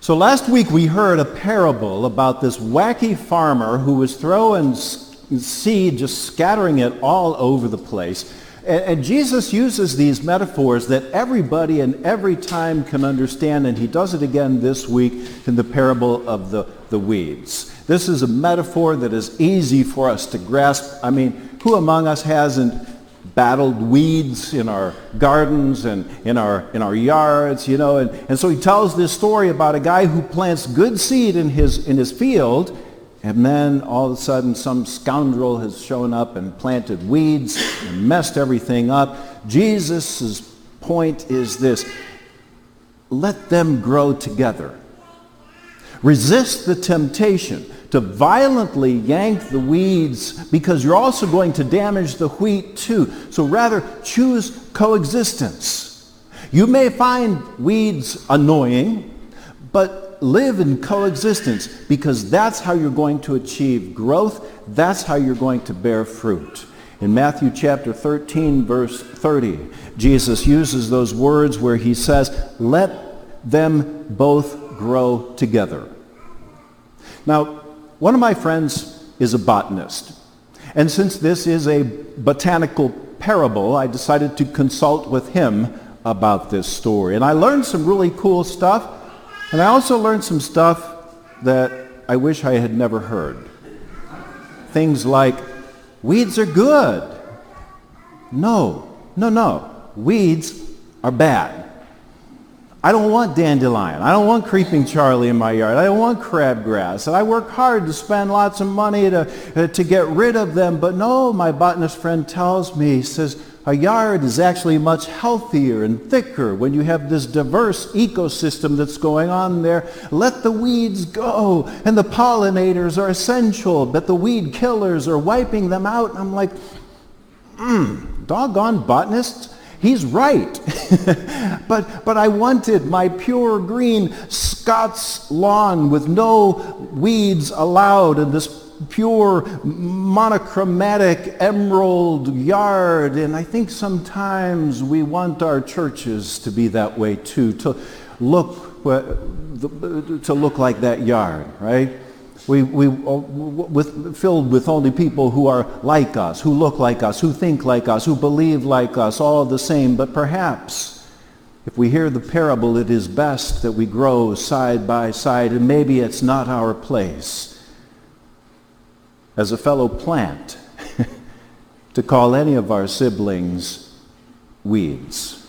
So last week we heard a parable about this wacky farmer who was throwing seed, just scattering it all over the place. And Jesus uses these metaphors that everybody and every time can understand, and he does it again this week in the parable of the weeds. This is a metaphor that is easy for us to grasp. I mean, who among us hasn't battled weeds in our gardens and in our yards, you know? And so he tells this story about a guy who plants good seed in his field, and then all of a sudden some scoundrel has shown up and planted weeds and messed everything up. Jesus' point is this: let them grow together. Resist the temptation to violently yank the weeds, because you're also going to damage the wheat too. So rather, choose coexistence. You may find weeds annoying, but live in coexistence, because that's how you're going to achieve growth. That's how you're going to bear fruit. In Matthew chapter 13, verse 30, Jesus uses those words where he says, let them both grow together. Now, one of my friends is a botanist. And since this is a botanical parable, I decided to consult with him about this story. And I learned some really cool stuff. And I also learned some stuff that I wish I had never heard. Things like, weeds are good. No. Weeds are bad. I don't want dandelion. I don't want creeping Charlie in my yard. I don't want crabgrass. And I work hard to spend lots of money to get rid of them. But no, my botanist friend tells me, he says, a yard is actually much healthier and thicker when you have this diverse ecosystem that's going on there. Let the weeds go. And the pollinators are essential, but the weed killers are wiping them out. And I'm like, doggone botanists. He's right. but I wanted my pure green Scots lawn with no weeds allowed, and this pure monochromatic emerald yard. And I think sometimes we want our churches to be that way too, to look like that yard, right? Filled with only people who are like us, who look like us, who think like us, who believe like us, all the same. But perhaps if we hear the parable, it is best that we grow side by side, and maybe it's not our place as a fellow plant to call any of our siblings weeds.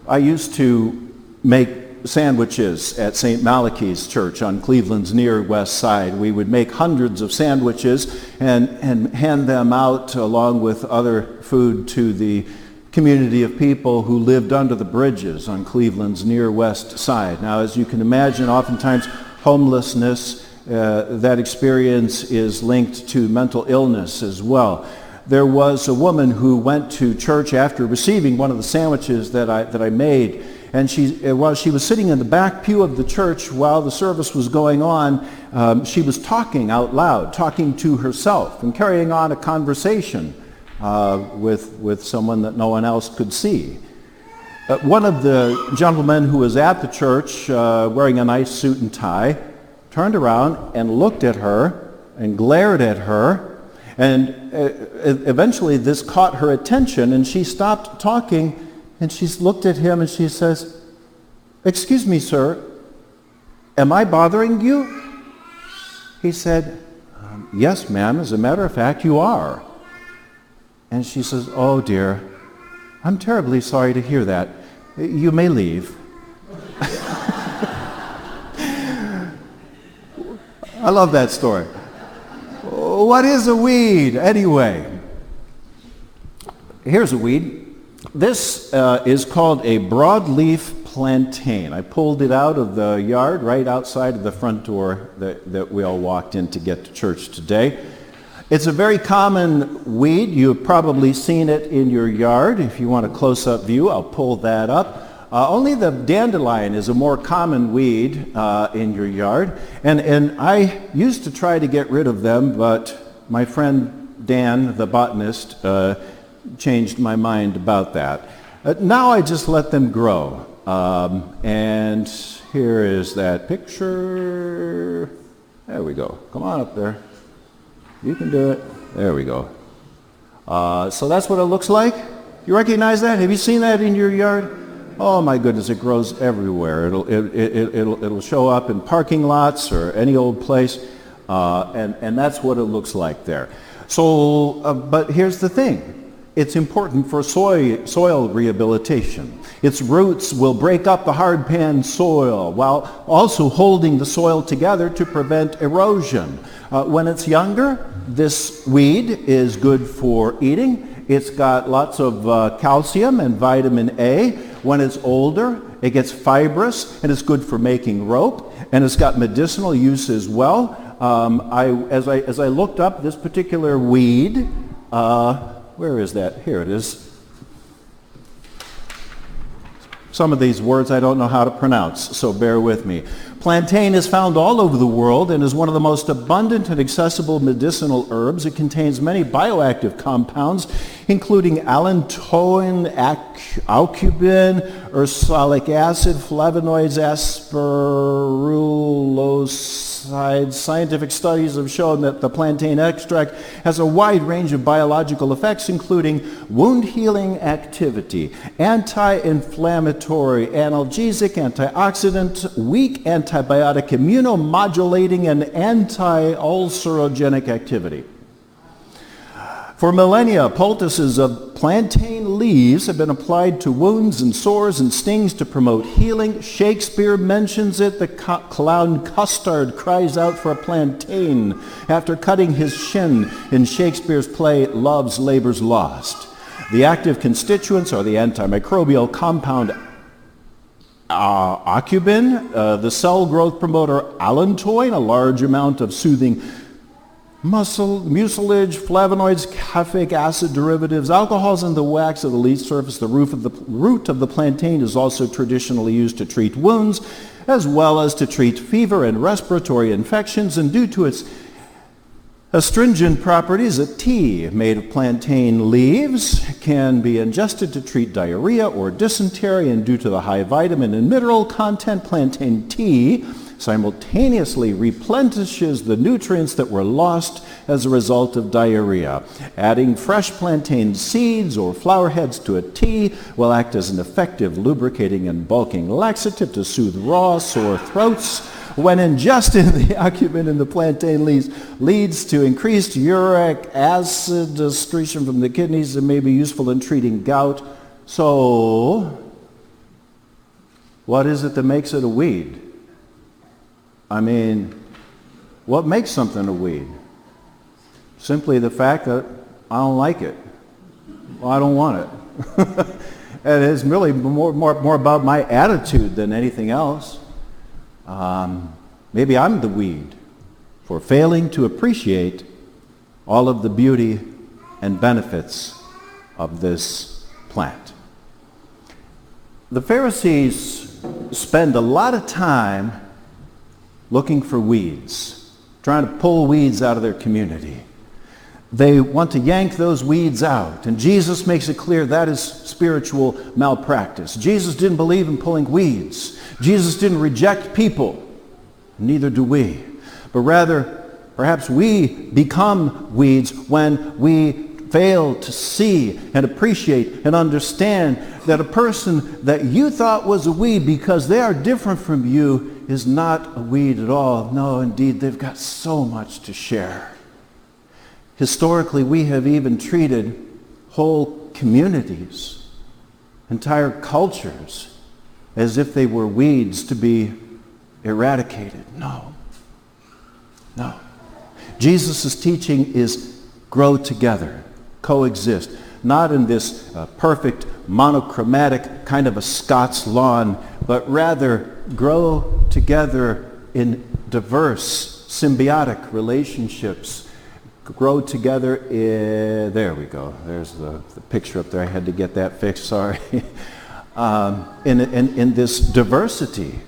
I used to make sandwiches at St. Malachi's Church on Cleveland's near west side. We would make hundreds of sandwiches and hand them out along with other food to the community of people who lived under the bridges on Cleveland's near west side. Now, as you can imagine, oftentimes homelessness, that experience is linked to mental illness as well. There was a woman who went to church after receiving one of the sandwiches that I made, and while she was sitting in the back pew of the church while the service was going on, she was talking out loud, talking to herself and carrying on a conversation with someone that no one else could see. One of the gentlemen who was at the church wearing a nice suit and tie turned around and looked at her and glared at her, and eventually this caught her attention, and she stopped talking. And she looked at him and she says, "Excuse me, sir, am I bothering you?" He said, "Yes, ma'am, as a matter of fact, you are." And she says, "Oh dear, I'm terribly sorry to hear that. You may leave." I love that story. What is a weed anyway? Here's a weed. This is called a broadleaf plantain. I pulled it out of the yard right outside of the front door that we all walked in to get to church today. It's a very common weed. You've probably seen it in your yard. If you want a close-up view, I'll pull that up. Only the dandelion is a more common weed in your yard. And I used to try to get rid of them, but my friend Dan, the botanist, changed my mind about that. Now I just let them grow. And here is that picture. There we go. Come on up there. You can do it. There we go. So that's what it looks like. You recognize that? Have you seen that in your yard? Oh my goodness, it grows everywhere. It'll show up in parking lots or any old place, and that's what it looks like there. So, but here's the thing. It's important for soil rehabilitation. Its roots will break up the hard pan soil while also holding the soil together to prevent erosion. When it's younger, this weed is good for eating. It's got lots of calcium and vitamin A. When it's older, it gets fibrous and it's good for making rope, and it's got medicinal use as well. As I looked up this particular weed, where is that? Here it is. Some of these words I don't know how to pronounce, so bear with me. Plantain is found all over the world and is one of the most abundant and accessible medicinal herbs. It contains many bioactive compounds, including allantoin, aucubin, ursolic acid, flavonoids, asparulosides. Scientific studies have shown that the plantain extract has a wide range of biological effects, including wound healing activity, anti-inflammatory, analgesic, antioxidant, weak antibiotic, immunomodulating, and anti-ulcerogenic activity. For millennia, poultices of plantain leaves have been applied to wounds and sores and stings to promote healing. Shakespeare mentions it. The clown Custard cries out for a plantain after cutting his shin in Shakespeare's play Love's Labour's Lost. The active constituents are the antimicrobial compound aucubin, the cell growth promoter allantoin, a large amount of soothing mucilage, flavonoids, caffeic acid derivatives, alcohols, and the wax of the leaf surface. The root of the plantain is also traditionally used to treat wounds, as well as to treat fever and respiratory infections, and due to its astringent properties, a tea made of plantain leaves can be ingested to treat diarrhea or dysentery, and due to the high vitamin and mineral content, plantain tea simultaneously replenishes the nutrients that were lost as a result of diarrhea. Adding fresh plantain seeds or flower heads to a tea will act as an effective lubricating and bulking laxative to soothe raw, sore throats. When ingested, the aucubin in the plantain leaves leads to increased uric acid excretion from the kidneys and may be useful in treating gout. So, what is it that makes it a weed? I mean, what makes something a weed? Simply the fact that I don't like it. Well, I don't want it. And it's really more about my attitude than anything else. Maybe I'm the weed for failing to appreciate all of the beauty and benefits of this plant. The Pharisees spend a lot of time looking for weeds, trying to pull weeds out of their community. They want to yank those weeds out, and Jesus makes it clear that is spiritual malpractice. Jesus didn't believe in pulling weeds. Jesus didn't reject people, neither do we. But rather, perhaps we become weeds when we fail to see and appreciate and understand that a person that you thought was a weed because they are different from you is not a weed at all. No, indeed, they've got so much to share. Historically, we have even treated whole communities, entire cultures, as if they were weeds to be eradicated. No. Jesus' teaching is grow together, coexist, not in this perfect monochromatic kind of a Scots lawn, but rather grow together in diverse symbiotic relationships. Grow together in, there we go, there's the picture up there, I had to get that fixed, sorry. In this diversity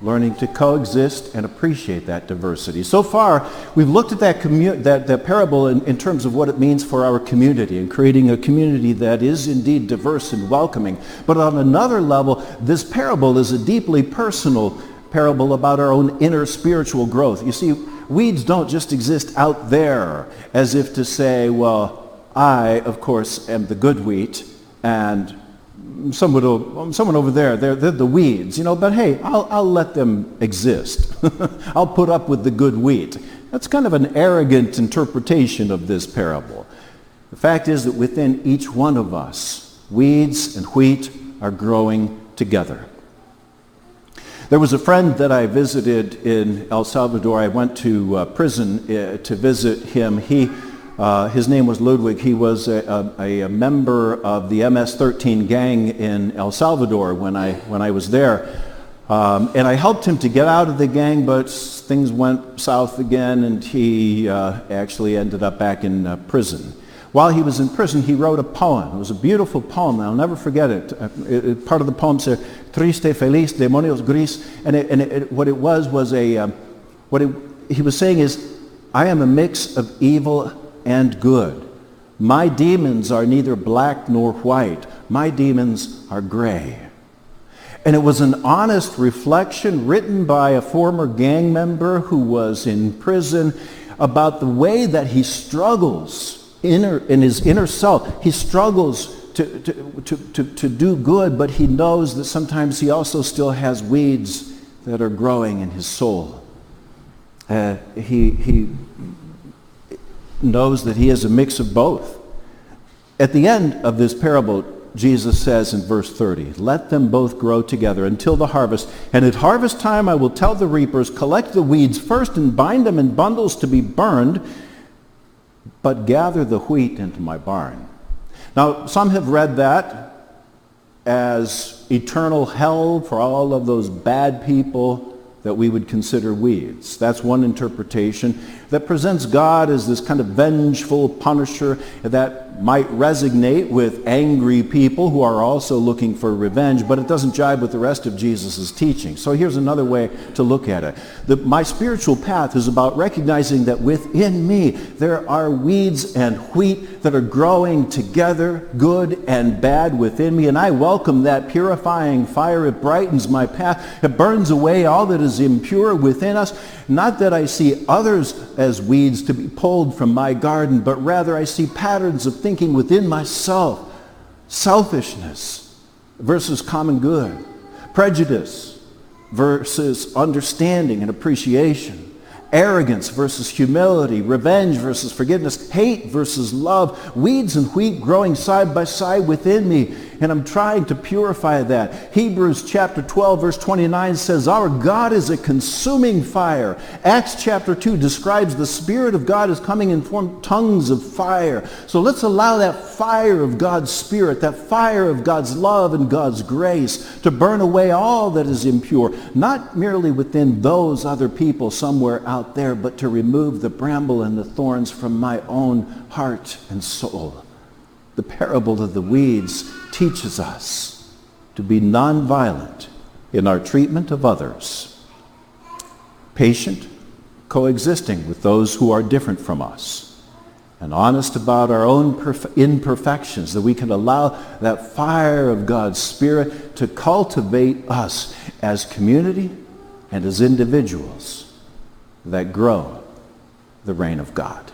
learning to coexist and appreciate that diversity. So far, we've looked at that parable in terms of what it means for our community and creating a community that is indeed diverse and welcoming. But on another level, this parable is a deeply personal parable about our own inner spiritual growth. You see, weeds don't just exist out there as if to say, well, I, of course, am the good wheat, and someone over there, they're the weeds, but hey, I'll let them exist. I'll put up with the good wheat. That's kind of an arrogant interpretation of this parable. The fact is that within each one of us, weeds and wheat are growing together. There was a friend that I visited in El Salvador. I went to prison to visit him. His name was Ludwig. He was a member of the MS-13 gang in El Salvador when I was there. And I helped him to get out of the gang, but things went south again, and he actually ended up back in prison. While he was in prison, he wrote a poem. It was a beautiful poem. I'll never forget it. Part of the poem said, "Triste, feliz, demonios gris," and what it was he was saying is, I am a mix of evil and good. My demons are neither black nor white. My demons are gray. And it was an honest reflection written by a former gang member who was in prison about the way that he struggles in his inner self. He struggles to do good, but he knows that sometimes he also still has weeds that are growing in his soul. He knows that he is a mix of both. At the end of this parable, Jesus says in verse 30, "Let them both grow together until the harvest. And at harvest time I will tell the reapers, collect the weeds first and bind them in bundles to be burned, but gather the wheat into my barn." Now, some have read that as eternal hell for all of those bad people that we would consider weeds. That's one interpretation that presents God as this kind of vengeful punisher that might resonate with angry people who are also looking for revenge, but it doesn't jibe with the rest of Jesus' teaching. So here's another way to look at it. My spiritual path is about recognizing that within me there are weeds and wheat that are growing together, good and bad within me, and I welcome that purifying fire. It brightens my path. It burns away all that is impure within us. Not that I see others as weeds to be pulled from my garden, but rather I see patterns of thinking within myself. Selfishness versus common good. Prejudice versus understanding and appreciation. Arrogance versus humility. Revenge versus forgiveness. Hate versus love. Weeds and wheat growing side by side within me. And I'm trying to purify that. Hebrews chapter 12 verse 29 says, our God is a consuming fire. Acts chapter 2 describes the Spirit of God as coming in tongues of fire. So let's allow that fire of God's Spirit, that fire of God's love and God's grace to burn away all that is impure. Not merely within those other people somewhere out there, but to remove the bramble and the thorns from my own heart and soul. The parable of the weeds teaches us to be nonviolent in our treatment of others, patient, coexisting with those who are different from us, and honest about our own imperfections, that we can allow that fire of God's Spirit to cultivate us as community and as individuals that grow the reign of God.